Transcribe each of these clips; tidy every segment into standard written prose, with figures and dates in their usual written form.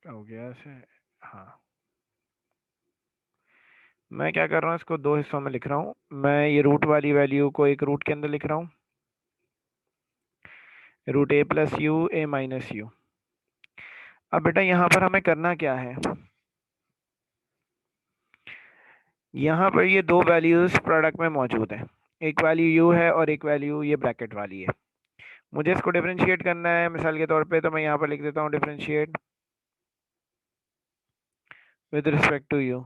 हो गया ऐसे। हाँ, मैं क्या कर रहा हूँ, इसको दो हिस्सों में लिख रहा हूँ। मैं ये रूट वाली वैल्यू को एक रूट के अंदर लिख रहा हूँ, root A plus u a minus u. अब बेटा यहाँ पर हमें करना क्या है, यहाँ पर ये दो वैल्यूज प्रोडक्ट में मौजूद है, एक वैल्यू यू है और एक वैल्यू ये ब्रैकेट वाली है। मुझे इसको डिफरेंशिएट करना है मिसाल के तौर पे, तो मैं यहाँ पर लिख देता हूँ differentiate with respect to u.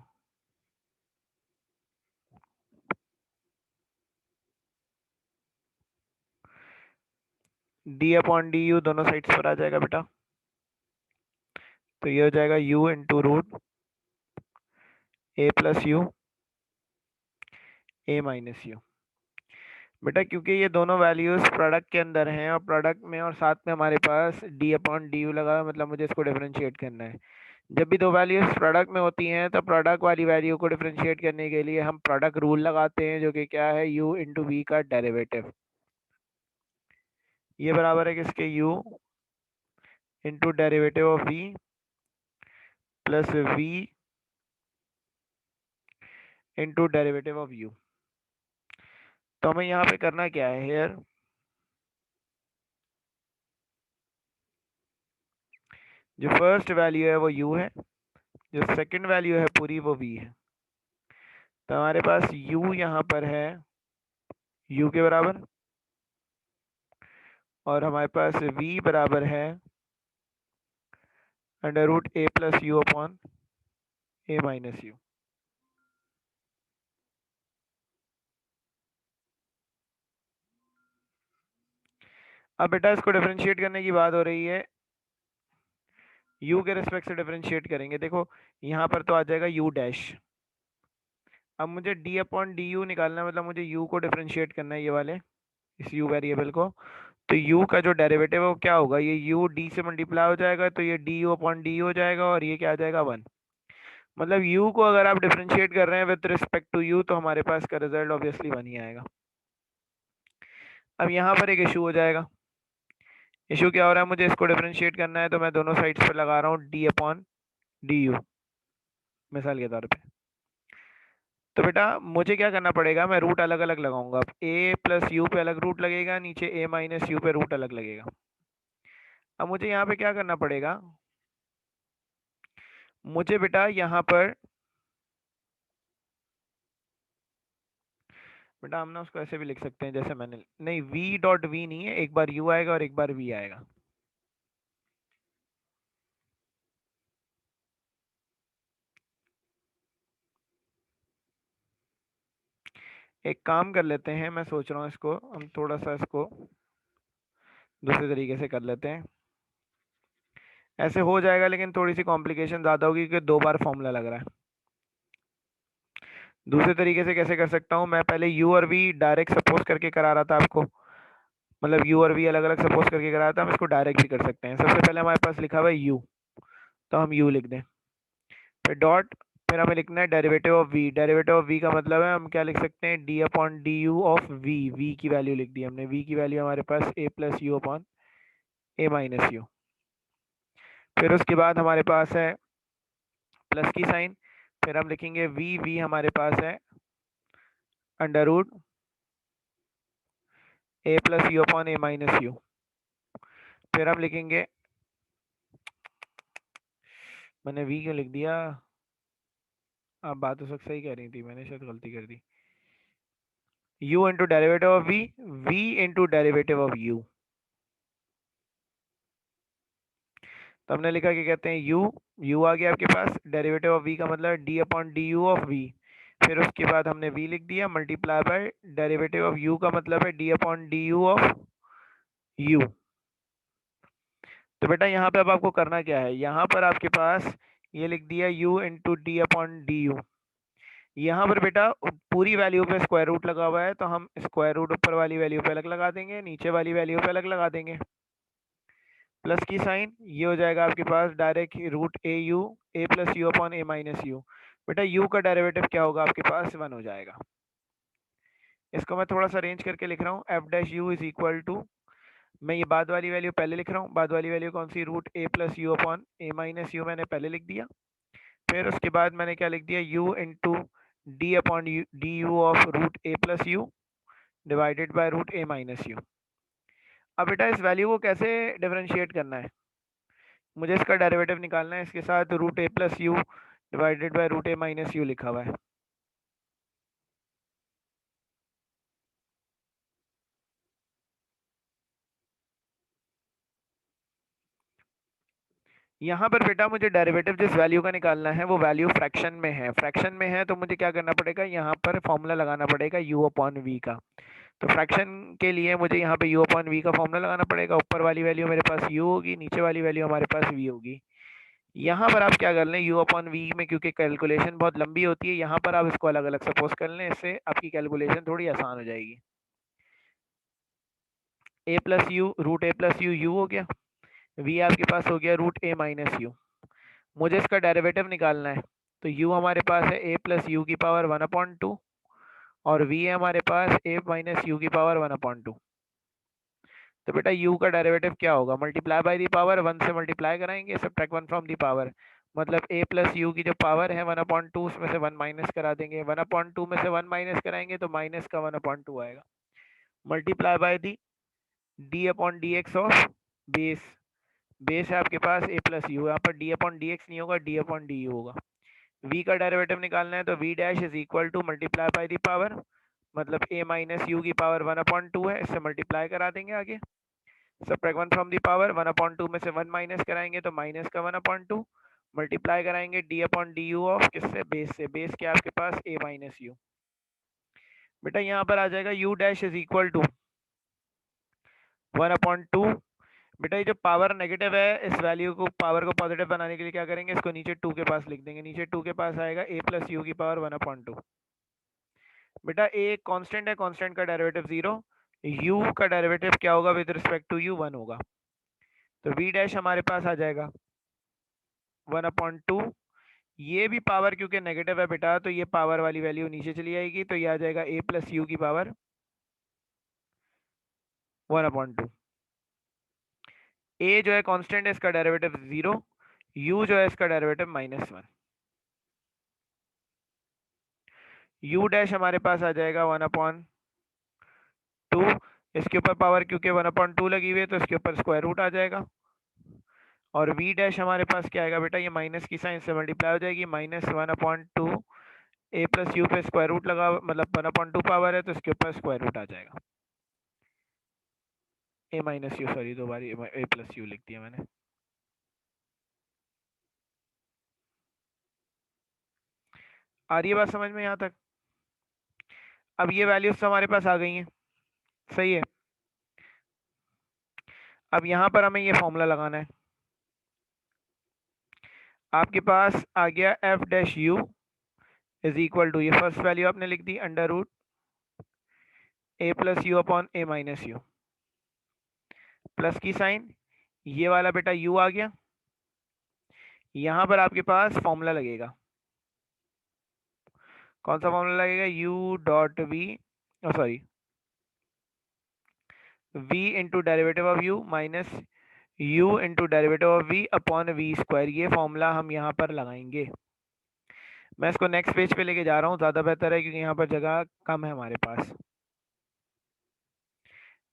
D upon d u दोनों साइड्स पर आ जाएगा बेटा, तो ये हो जाएगा u into root A plus u a minus you. बेटा क्योंकि ये दोनों वैल्यूज प्रोडक्ट के अंदर हैं और प्रोडक्ट में और साथ में हमारे पास डी अपॉन डी यू लगा है, मतलब मुझे इसको डिफरेंशिएट करना है। जब भी दो वैल्यूज प्रोडक्ट में होती हैं तो प्रोडक्ट वाली वैल्यू को डिफरेंशिएट करने के लिए हम प्रोडक्ट रूल लगाते हैं, जो कि क्या है, u इंटू वी का डेरिवेटिव। ये बराबर है किसके, u into derivative of v plus v into derivative of u। तो हमें यहाँ पे करना क्या है, हेयर जो फर्स्ट वैल्यू है वो u है, जो सेकंड वैल्यू है पूरी वो v है। तो हमारे पास u यहाँ पर है u के बराबर, और हमारे पास v बराबर है under root A plus you upon A minus u. अब बेटा इसको डिफरेंशिएट करने की बात हो रही है, u के रिस्पेक्ट से डिफरेंशिएट करेंगे। देखो यहाँ पर तो आ जाएगा u डैश। अब मुझे d अपॉन डी यू निकालना है, मतलब मुझे u को डिफरेंशिएट करना है, ये वाले इस u वेरिएबल को। तो u का जो डेरिवेटिव है वो क्या होगा, ये u d से मल्टीप्लाई हो जाएगा, तो ये डी यू अपॉन डी हो जाएगा, और ये क्या आ जाएगा 1। मतलब u को अगर आप डिफरेंशिएट कर रहे हैं विद रिस्पेक्ट टू u, तो हमारे पास का रिजल्ट ऑब्वियसली 1 ही आएगा। अब यहाँ पर एक इशू हो जाएगा। इशू क्या हो रहा है, मुझे इसको डिफरेंशिएट करना है, तो मैं दोनों साइड्स पर लगा रहा हूँ डी अपॉन डी यू मिसाल के तौर पे। तो बेटा मुझे क्या करना पड़ेगा, मैं रूट अलग अलग लगाऊंगा। अब a प्लस यू पे अलग रूट लगेगा, नीचे a माइनस यू पे रूट अलग लगेगा। अब मुझे यहाँ पे क्या करना पड़ेगा, मुझे बेटा यहाँ पर, बेटा हम ना उसको ऐसे भी लिख सकते हैं जैसे मैंने, नहीं v डॉट v नहीं है, एक बार u आएगा और एक बार v आएगा। एक काम कर लेते हैं, मैं सोच रहा हूँ इसको हम थोड़ा सा इसको दूसरे तरीके से कर लेते हैं। ऐसे हो जाएगा लेकिन थोड़ी सी कॉम्प्लिकेशन ज़्यादा होगी क्योंकि दो बार फॉर्मूला लग रहा है। दूसरे तरीके से कैसे कर सकता हूँ, मैं पहले u और v डायरेक्ट सपोज करके करा रहा था आपको, मतलब u और v अलग अलग सपोज करके करा रहा था, हम इसको डायरेक्ट भी कर सकते हैं। सबसे पहले हमारे पास लिखा हुआ है u, तो हम u लिख दें, फिर डॉट, फिर हमें लिखना है derivative of v। Derivative of v का मतलब है हम क्या लिख सकते हैं, d upon d u of v। v की वैल्यू लिख दी हमने, v की वैल्यू हमारे पास a plus you upon A minus u. फिर उसके बाद हमारे पास है प्लस की साइन, फिर हम लिखेंगे v हमारे पास है under root A plus you upon A minus u. फिर हम लिखेंगे, मैंने v क्यों लिख दिया, आप बात तो सब सही कह रही थी, मैंने शायद गलती कर दी। u into derivative of v into derivative of u। तो हमने लिखा कि कहते हैं u आ गया आपके पास, डेरिवेटिव ऑफ v का मतलब है d upon d u of v। फिर उसके बाद हमने v लिख दिया multiply by derivative of u का मतलब है d upon d u of u। तो बेटा यहाँ पे अब आपको करना क्या है, यहाँ पर आपके पास ये लिख दिया u into d upon d you. यहाँ पर बेटा पूरी वैल्यू पे स्क्वायर रूट लगा हुआ है, तो हम स्क्वायर रूट ऊपर वाली वैल्यू पे अलग लगा देंगे, नीचे वाली वैल्यू पे अलग लगा देंगे। प्लस की साइन, ये हो जाएगा आपके पास direct root A plus you upon A minus you. बेटा u का डेरिवेटिव क्या होगा आपके पास, 1 हो जाएगा। इसको मैं थोड़ा सा अरेंज करके लिख रहा हूँ, f dash you is equal to मैं ये बाद वाली वैल्यू पहले लिख रहा हूँ। बाद वाली वैल्यू कौन सी, root A plus you upon A minus U मैंने पहले लिख दिया। फिर उसके बाद मैंने क्या लिख दिया, u into d upon d u of root A plus u divided by root a minus u. अब बेटा इस वैल्यू को कैसे डिफरेंशिएट करना है, मुझे इसका डेरिवेटिव निकालना है। इसके साथ root A plus u divided by root a minus u लिखा हुआ है। यहाँ पर बेटा मुझे डेरिवेटिव जिस वैल्यू का निकालना है वो वैल्यू फ्रैक्शन में है। फ्रैक्शन में है तो मुझे क्या करना पड़ेगा, यहाँ पर फॉर्मूला लगाना पड़ेगा u अपॉन वी का। तो फ्रैक्शन के लिए मुझे यहाँ पे u अपॉन वी का फॉर्मूला लगाना पड़ेगा। ऊपर वाली वैल्यू मेरे पास u होगी, नीचे वाली वैल्यू हमारे पास v होगी। यहाँ पर आप क्या कर लें, u अपॉन वी में क्योंकि कैलकुलेशन बहुत लंबी होती है, यहाँ पर आप इसको अलग अलग सपोज कर लें, इससे आपकी कैलकुलेशन थोड़ी आसान हो जाएगी। a plus u root A plus u हो गया, v आपके पास हो गया रूट ए माइनस यू। मुझे इसका डेरिवेटिव निकालना है, तो u हमारे पास है a प्लस यू की पावर 1/2 और v है हमारे पास a माइनस यू की पावर 1/2। तो बेटा u का डेरिवेटिव क्या होगा, मल्टीप्लाई बाय दी पावर, 1 से मल्टीप्लाई कराएंगे, सब्ट्रैक्ट 1 फ्रॉम दी पावर, मतलब a प्लस यू की जो पावर है 1/2 उसमें से 1 माइनस करा देंगे, 1/2 में से 1 माइनस कराएंगे तो माइनस का 1/2 आएगा, multiply by the D upon D x of base. Base है आपके पास a प्लस यू, यहाँ पर डी अपॉन डी एक्स नहीं होगा, डी अपॉन डी यू होगा। v का डेरिवेटिव निकालना है तो v dash is equal to multiply by the power, मतलब a माइनस यू की पावर 1/2 है, इससे मल्टीप्लाई करा देंगे आगे, सब्ट्रैक्ट 1 फ्रॉम दी पावर, 1/2 में से 1 माइनस कराएंगे तो माइनस का 1/2, मल्टीप्लाई कराएंगे d upon d u of किससे, बेस से। बेस क्या आपके पास a माइनस यू। बेटा यहाँ पर आ जाएगा u dash is equal to 1/2। बेटा ये जो पावर नेगेटिव है, इस वैल्यू को पावर को पॉजिटिव बनाने के लिए क्या करेंगे, इसको नीचे 2 के पास लिख देंगे, नीचे 2 के पास आएगा a प्लस यू की पावर 1/2। बेटा a एक कांस्टेंट है, कांस्टेंट का डेरिवेटिव 0, u का डेरिवेटिव क्या होगा विद रिस्पेक्ट टू u, 1 होगा। तो v डैश हमारे पास आ जाएगा 1/2। ये भी पावर क्योंकि नेगेटिव है बेटा, तो ये पावर वाली वैल्यू नीचे चली आएगी, तो ये आ जाएगा a प्लस यू की पावर 1/2। a जो है कांस्टेंट है, इसका डेरिवेटिव 0, u जो है इसका डेरिवेटिव -1। u डैश हमारे पास आ जाएगा 1/2, इसके ऊपर पावर क्योंकि 1/2 लगी हुई है तो इसके ऊपर स्क्वायर रूट आ जाएगा। और v डैश हमारे पास क्या आएगा बेटा, ये माइनस की साइन से मल्टीप्लाई हो जाएगी, -1/2 a प्लस यू पे स्क्वायर रूट लगा, मतलब 1/2 पावर है तो इसके ऊपर स्क्वायर रूट आ जाएगा, a माइनस यू, सॉरी दो बार a प्लस यू लिख दिया मैंने। आ रही है बात समझ में यहाँ तक। अब ये वैल्यूज हमारे पास आ गई हैं, सही है। अब यहाँ पर हमें ये फॉर्मूला लगाना है। आपके पास आ गया F dash you is equal to, ये फर्स्ट वैल्यू आपने लिख दी, under root A plus you upon A minus you, plus की साइन, ये वाला बेटा u आ गया। यहाँ पर आपके पास फॉर्मूला लगेगा, कौन सा फॉर्मूला लगेगा, u dot v, sorry v into derivative of u minus u into derivative of v upon v square. ये फॉर्मूला हम यहाँ पर लगाएंगे। मैं इसको नेक्स्ट पेज पे लेके जा रहा हूँ, ज़्यादा बेहतर है क्योंकि यहाँ पर जगह कम है हमारे पास।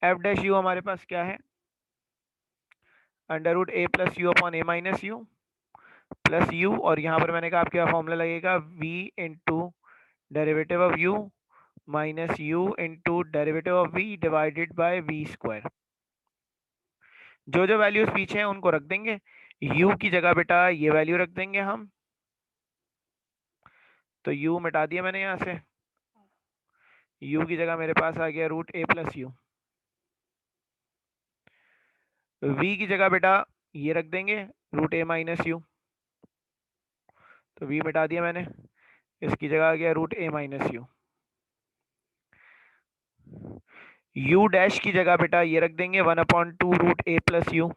एफ डैश यू हमारे पास क्या है, under root A plus you upon A minus you plus u, और यहाँ पर मैंने कहा आपके पास फॉर्मूला लगेगा v into derivative of u minus u into derivative of v divided by v square. जो जो वैल्यूज पीछे हैं उनको रख देंगे, u की जगह बेटा ये वैल्यू रख देंगे हम, तो u मिटा दिया मैंने यहाँ से, u की जगह मेरे पास आ गया रूट ए प्लस यू। v की जगह बेटा ये रख देंगे रूट ए माइनस यू, तो v मिटा दिया मैंने, इसकी जगह आ गया root a minus u. u dash की जगह बेटा ये रख देंगे 1/2 रूट ए प्लस यू,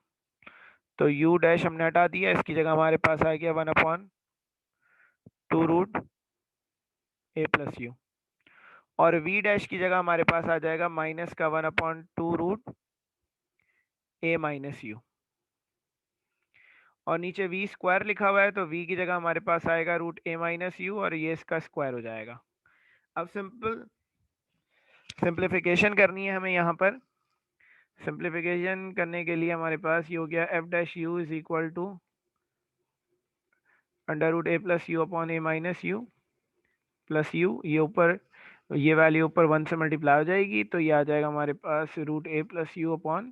तो u डैश हमने हटा दिया, इसकी जगह हमारे पास आ गया 1/2 रूट ए प्लस यू, और v डैश की जगह हमारे पास आ जाएगा माइनस का 1/2 रूट ए माइनस यू, और नीचे वी स्क्वायर लिखा हुआ है तो वी की जगह हमारे पास आएगा रूट ए माइनस यू और ये इसका स्क्वायर हो जाएगा। अब सिंप्लीफिकेशन करनी है हमें यहाँ पर। सिंप्लीफिकेशन करने के लिए हमारे पास ये हो गया F dash you is equal to under root A plus you upon A minus you plus u, ये ऊपर ये वैल्यू ऊपर 1 से मल्टीप्लाई हो जाएगी तो ये आ जाएगा हमारे पास root A plus you upon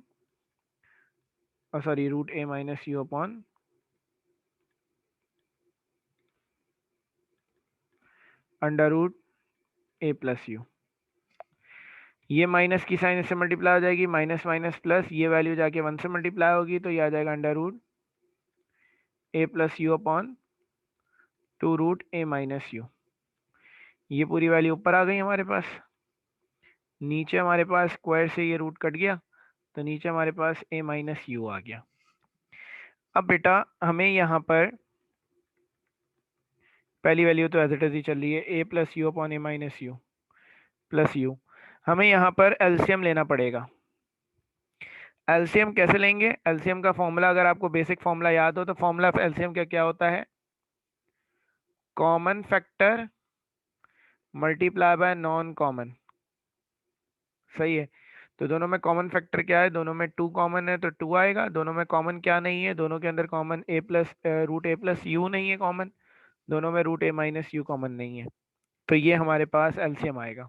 sorry root a minus u upon under root A plus u. ये माइनस की साइन इससे मल्टीप्लाई हो जाएगी, माइनस माइनस प्लस, ये वैल्यू जाके 1 से मल्टीप्लाई होगी तो ये आ जाएगा under root A plus you upon two root a minus u. ये पूरी वैल्यू ऊपर आ गई हमारे पास। नीचे हमारे पास स्क्वायर से ये रूट कट गया तो नीचे हमारे पास ए माइनस यू आ गया। अब बेटा हमें यहाँ पर पहली वैल्यू तो एज इट इज ही चल रही है, a plus you upon A minus you plus u. हमें यहाँ पर एलसीएम लेना पड़ेगा। एलसीएम कैसे लेंगे? एलसीएम का फॉर्मूला अगर आपको बेसिक फॉर्मूला याद हो तो फॉर्मूला ऑफ एलसीएम क्या क्या होता है? Common factor multiply by non common. सही है। तो दोनों में कॉमन फैक्टर क्या है? दोनों में 2 कॉमन है तो 2 आएगा। दोनों में कॉमन क्या नहीं है? दोनों के अंदर common a plus root A plus u नहीं है कॉमन। दोनों में root a minus u common नहीं है तो ये हमारे पास एलसीएम आएगा।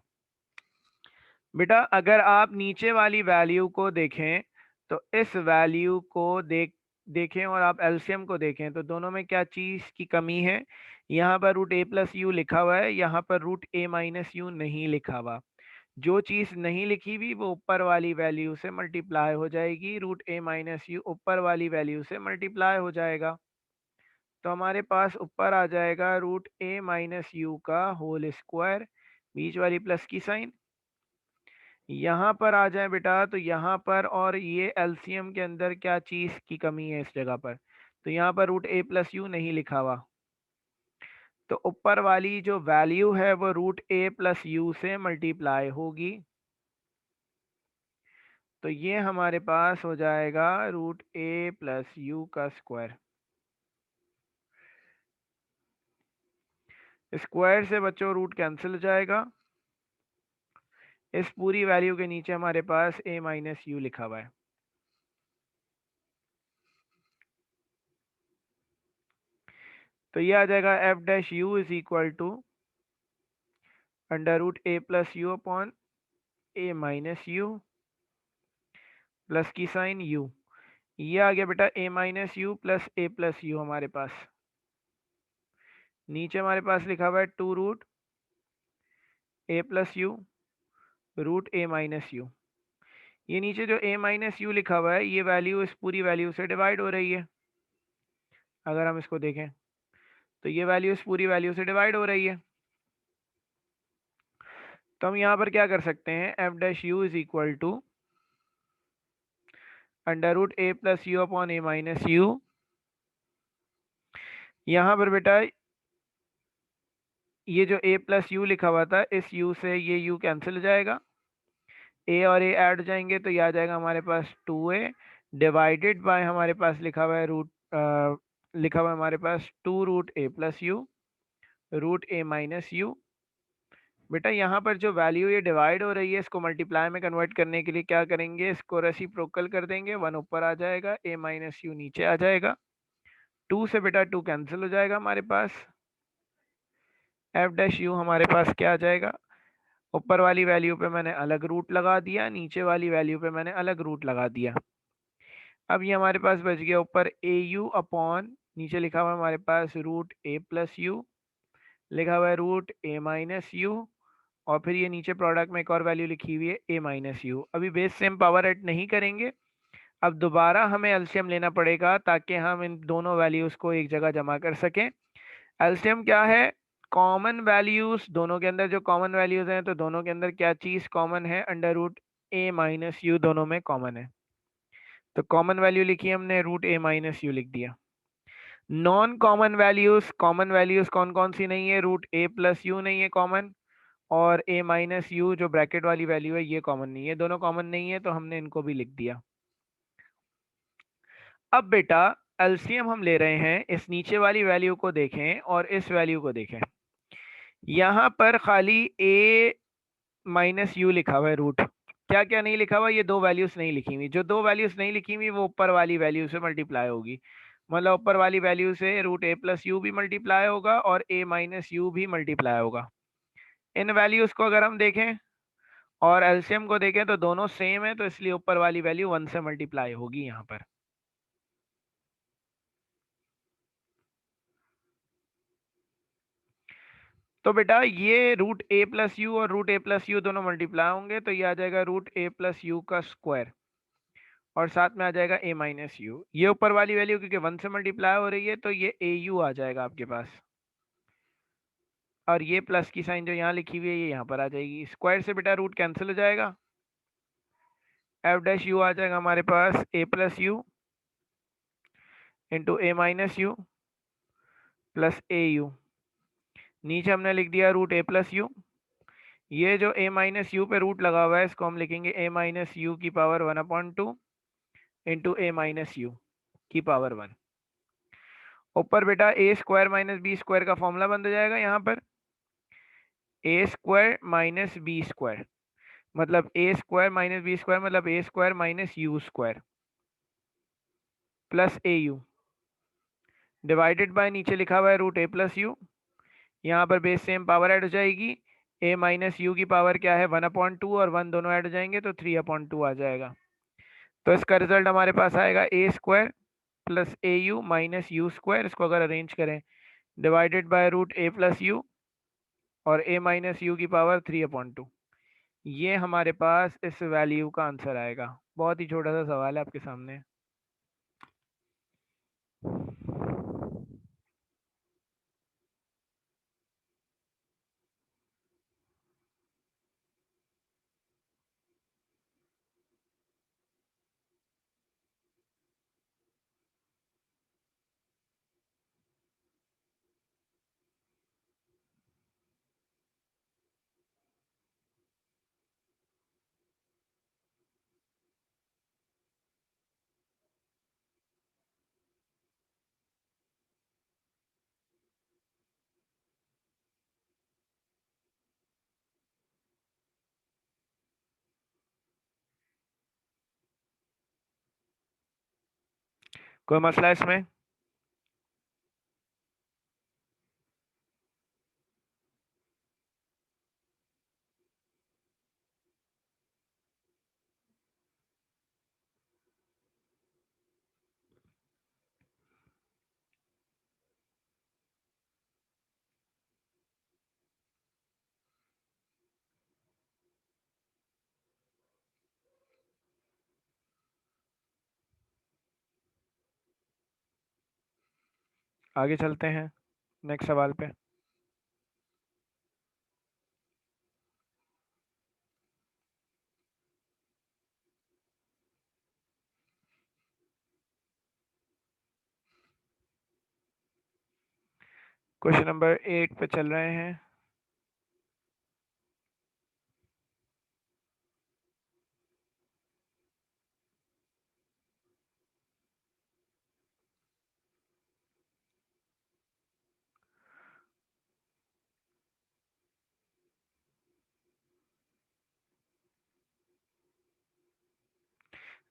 बेटा अगर आप नीचे वाली वैल्यू को देखें तो इस वैल्यू को देखें और आप एलसीएम को देखें तो दोनों में क्या चीज की कमी है? यहाँ पर रूट ए प्लस यू लिखा हुआ है, यहाँ पर रूट ए माइनस यू नहीं लिखा हुआ। जो चीज नहीं लिखी हुई वो ऊपर वाली वैल्यू से मल्टीप्लाई हो जाएगी, रूट ए माइनस यू ऊपर वाली वैल्यू से मल्टीप्लाई हो जाएगा। तो हमारे पास ऊपर आ जाएगा रूट ए माइनस यू का होल स्क्वायर, बीच वाली प्लस की साइन। यहाँ पर आ जाए बेटा तो यहाँ पर, और ये एलसीएम के अंदर क्या चीज की कमी है इस जगह पर? तो यहाँ पर रूट ए प्लस यू नहीं लिखा हुआ तो ऊपर वाली जो वैल्यू है वो रूट ए प्लस यू से मल्टीप्लाई होगी। तो ये हमारे पास हो जाएगा रूट ए प्लस यू का स्क्वायर। स्क्वायर से बच्चों रूट कैंसिल हो जाएगा। इस पूरी वैल्यू के नीचे हमारे पास ए माइनस यू लिखा हुआ है। तो ये आ जाएगा f dash you is equal to under root A plus you upon A minus you plus की साइन यू। ये आ गया बेटा a minus you plus a plus u हमारे पास। नीचे हमारे पास लिखा हुआ है two root A plus u root a minus u. ये नीचे जो ए माइनस यू लिखा हुआ है ये वैल्यू इस पूरी वैल्यू से डिवाइड हो रही है। अगर हम इसको देखें तो ये वैल्यू इस पूरी वैल्यू से डिवाइड हो रही है। तो हम यहाँ पर क्या कर सकते हैं? F dash you is equal to under root A plus you upon A minus u. यहाँ पर बेटा ये जो a प्लस यू लिखा हुआ था इस u से ये u कैंसिल हो जाएगा, a और a ऐड हो जाएंगे तो ये आ जाएगा हमारे पास 2a डिवाइडेड बाय हमारे पास लिखा हुआ है लिखा हुआ है हमारे पास 2 root A plus u root a minus you. बेटा यहाँ पर जो वैल्यू ये डिवाइड हो रही है इसको मल्टीप्लाई में कन्वर्ट करने के लिए क्या करेंगे? इसको रेसिप्रोकल कर देंगे, 1 ऊपर आ जाएगा, a माइनस यू नीचे आ जाएगा, 2 से बेटा 2 कैंसिल हो जाएगा हमारे पास। एफ डैश यू हमारे पास क्या आ जाएगा? ऊपर वाली वैल्यू पे मैंने अलग रूट लगा दिया, नीचे वाली वैल्यू पे मैंने अलग रूट लगा दिया। अब ये हमारे पास बच गया ऊपर ए यू अपॉन नीचे लिखा हुआ है हमारे पास रूट ए प्लस यू, लिखा हुआ है रूट ए माइनस यू, और फिर ये नीचे प्रोडक्ट में एक और वैल्यू लिखी हुई है ए माइनस यू। अभी बेस सेम पावर ऐड नहीं करेंगे, अब दोबारा हमें एलसीएम लेना पड़ेगा ताकि हम इन दोनों वैल्यूज को एक जगह जमा कर सकें। एलसीएम क्या है? कॉमन वैल्यूज, दोनों के अंदर जो कॉमन वैल्यूज हैं तो दोनों के अंदर क्या चीज कॉमन है? Under root a minus u दोनों में कॉमन है। तो कॉमन वैल्यू लिखी हमने, रूट ए माइनस यू लिख दिया। नॉन कॉमन वैल्यूज कौन कौन सी नहीं है? रूट ए प्लस यू नहीं है कॉमन, और ए माइनस यू जो ब्रैकेट वाली वैल्यू है ये कॉमन नहीं है, दोनों कॉमन नहीं है तो हमने इनको भी लिख दिया। अब बेटा एलसीएम हम ले रहे हैं, इस नीचे वाली वैल्यू को देखें और इस वैल्यू को देखें। यहाँ पर खाली a माइनस यू लिखा हुआ है रूट, क्या क्या नहीं लिखा हुआ, ये दो वैल्यूज नहीं लिखी हुई। जो दो वैल्यूज नहीं लिखी हुई वो ऊपर वाली वैल्यू से मल्टीप्लाई होगी, मतलब ऊपर वाली वैल्यू से रूट a प्लस यू भी मल्टीप्लाई होगा और a माइनस यू भी मल्टीप्लाई होगा। इन वैल्यूज को अगर हम देखें और एलसीएम को देखें तो दोनों सेम है, तो इसलिए ऊपर वाली वैल्यू 1 से मल्टीप्लाई होगी यहाँ पर। तो बेटा ये रूट a प्लस यू और रूट a प्लस यू दोनों मल्टीप्लाई होंगे, तो ये आ जाएगा रूट a प्लस यू का स्क्वायर और साथ में आ जाएगा a माइनस यू। ये ऊपर वाली वैल्यू क्योंकि 1 से मल्टीप्लाई हो रही है तो ये a u आ जाएगा आपके पास, और ये प्लस की साइन जो यहाँ लिखी हुई है ये यहाँ पर आ जाएगी। स्क्वायर से बेटा रूट कैंसिल हो जाएगा, एफ डैश यू आ जाएगा हमारे पास a plus you into a minus you plus a u। नीचे हमने लिख दिया रूट a प्लस यू। ये जो a माइनस यू पे रूट लगा हुआ है इसको हम लिखेंगे a माइनस यू की power 1/2 into a minus u की पावर 1। ऊपर बेटा a square minus b square का फॉर्मूला बन जाएगा यहाँ पर, a square minus b square मतलब a square minus b square मतलब a square minus u square plus a u divided by नीचे लिखा हुआ है रूट a प्लस यू। यहाँ पर बेस सेम पावर ऐड हो जाएगी, a माइनस यू की पावर क्या है 1/2 और 1 दोनों ऐड हो जाएंगे तो 3/2 आ जाएगा। तो इसका रिजल्ट हमारे पास आएगा a square plus a u minus u square, इसको अगर अरेंज करें divided by root a plus u और a माइनस यू की पावर 3/2। ये हमारे पास इस वैल्यू का आंसर आएगा। बहुत ही छोटा सा सवाल है आपके सामने। कोई मसला इसमें? आगे चलते हैं नेक्स्ट सवाल पे। क्वेश्चन नंबर 8 पे चल रहे हैं।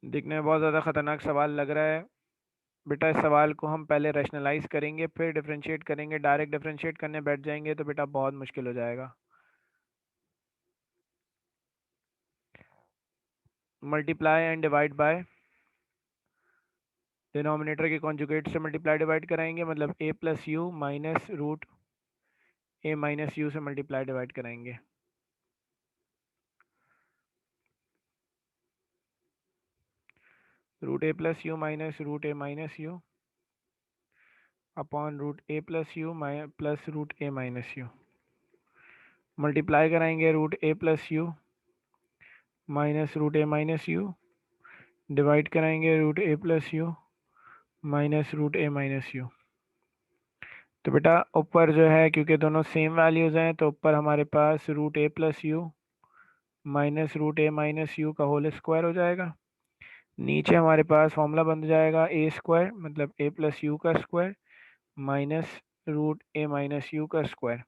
दिखने में बहुत ज़्यादा खतरनाक सवाल लग रहा है बेटा। इस सवाल को हम पहले रैशनलाइज करेंगे फिर डिफरेंशिएट करेंगे। डायरेक्ट डिफरेंशिएट करने बैठ जाएंगे तो बेटा बहुत मुश्किल हो जाएगा। Multiply and divide by, denominator के कॉन्जुगेट से मल्टीप्लाई डिवाइड कराएंगे, मतलब a plus u minus root a minus u से मल्टीप्लाई डिवाइड कराएंगे। Root a plus u minus root a minus u upon root a plus u plus root a minus u. Multiply कराएंगे root a plus u minus root a minus u, divide कराएंगे root a plus u minus root a minus u. तो बेटा ऊपर जो है क्योंकि दोनों same values हैं तो ऊपर हमारे पास root a plus u minus root a minus u का होल स्क्वायर हो जाएगा। नीचे हमारे पास फॉर्मूला बन जाएगा ए स्क्वायर मतलब ए प्लस यू का square minus root a minus u का स्क्वायर।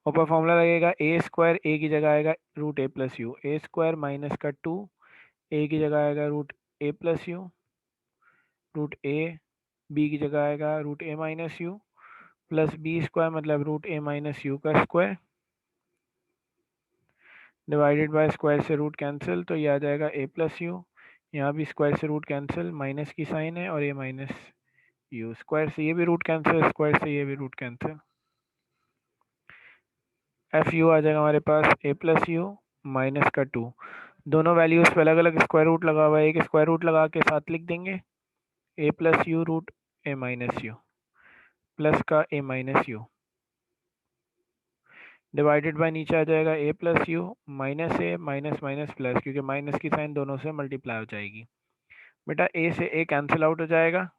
ऊपर फॉर्मूला लगेगा ए स्क्वायर, ए की जगह आएगा root A plus u, a square minus का 2, ए की जगह आएगा root A plus u, root a, b की जगह आएगा root a minus you plus b square मतलब रूट ए माइनस यू का स्क्वायर डिवाइडेड बाय स्क्वायर से रूट कैंसिल, तो ये आ जाएगा ए प्लस यू, यहाँ भी स्क्वायर से रूट कैंसिल, माइनस की साइन है और ए माइनस यू, स्क्वायर से ये भी रूट कैंसिल, स्क्वायर से ये भी रूट कैंसिल। एफ यू आ जाएगा हमारे पास ए प्लस यू माइनस का 2, दोनों वैल्यूज पे अलग अलग स्क्वायर रूट लगा हुआ है, एक स्क्वायर रूट लगा के साथ लिख देंगे a plus u root a minus you plus का a minus u divided by नीचे आ जाएगा a plus u minus a minus minus plus, क्योंकि माइनस की साइन दोनों से मल्टीप्लाई हो जाएगी। बेटा ए से ए कैंसिल आउट हो जाएगा,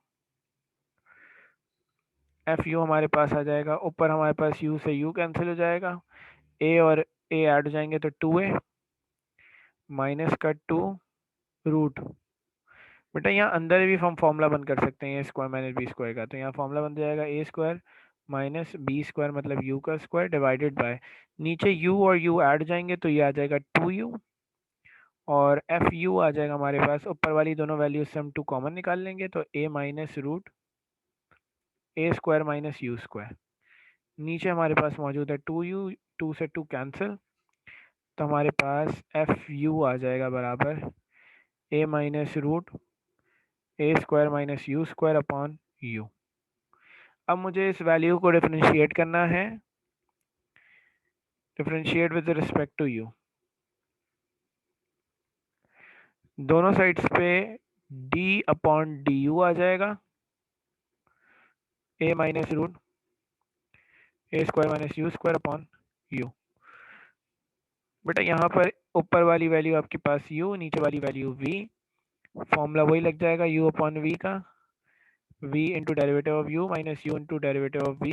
एफ यू हमारे पास आ जाएगा, ऊपर हमारे पास यू से यू कैंसिल हो जाएगा, ए और ए ऐड हो जाएंगे तो 2a माइनस का 2 रूट। बेटा यहाँ अंदर भी हम फॉर्मूला बंद कर सकते हैं ए स्क्वायर माइनस बी स्क्वायर का, तो यहाँ फॉर्मूला बन जाएगा a square minus b square मतलब यू का स्क्वायर डिवाइडेड बाय नीचे यू और यू ऐड जाएंगे तो ये आ जाएगा 2u और एफ यू आ जाएगा हमारे पास, ऊपर वाली दोनों वैल्यूज से हम 2 कॉमन निकाल लेंगे तो a minus root a square minus u square, नीचे हमारे पास मौजूद है 2u, 2 से 2 कैंसिल, तो हमारे पास एफ यू आ जाएगा बराबर a minus root a square minus u square upon u. अब मुझे इस वैल्यू को डिफरेंशिएट करना है, differentiate with respect to u, दोनों साइड्स पे d अपॉन डी यू आ जाएगा, a minus root a square minus u square upon u. बेटा यहाँ पर ऊपर वाली वैल्यू आपके पास u, नीचे वाली वैल्यू v, फॉर्मूला वही लग जाएगा u अपॉन v का, v into derivative of u minus u into derivative of v